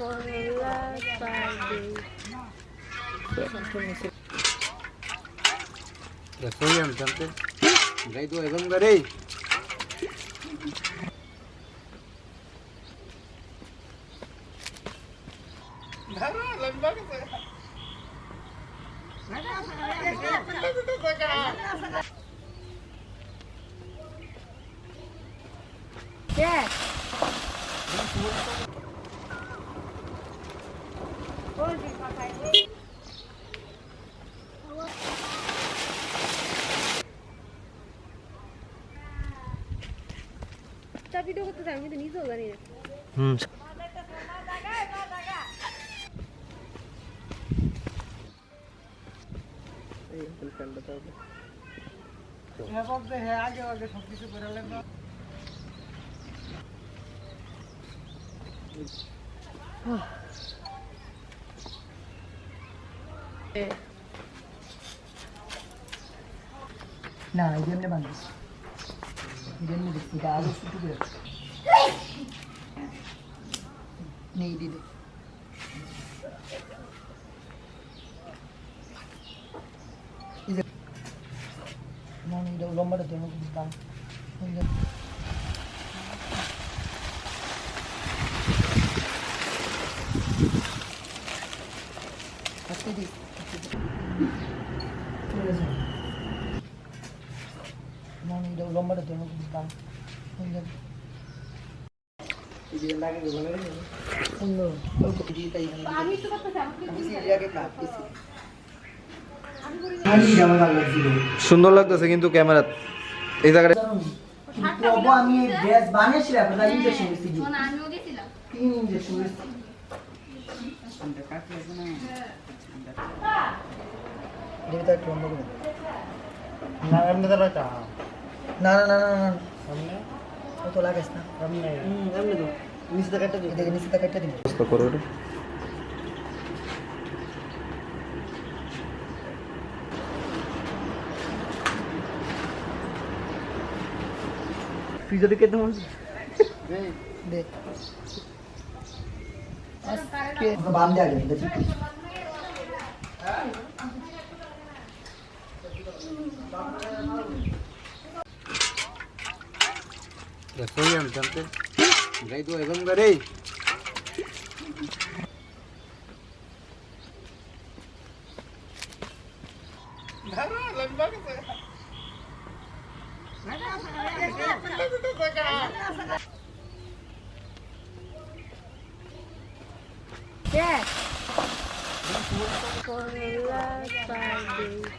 for the last 5 days. रसोई हम चलते गई तो एवं करे Yeah. ভিডিও করতে চাই আমি তো নিজেও জানি না না এই এমনি বাঁধিস এমনি দেখছি এটা আরো ছুটি করে নেই দিদি মনে এটা লম্বাটা তো দাম আজকে দিস মনে এটা লম্বাটা তো দাম সুন্দর লাগতেছে কিন্তু ক্যামেরা এই জায়গাটা আমি গ্যাস বানিয়েছিলাম ইঞ্জেকশন তিন ইঞ্জেকশন না না না না না ও তো লাগাস না এমনি তো নিচে কাটটা দিই দেখে নিচে কাটটা দিই কষ্ট করো রে ফ্রিজে কেটে মন দে দে আজকে বাম দে আগে দেখি रसोई हम चलते गई तो एवं करे Yeah. For the last 5 days.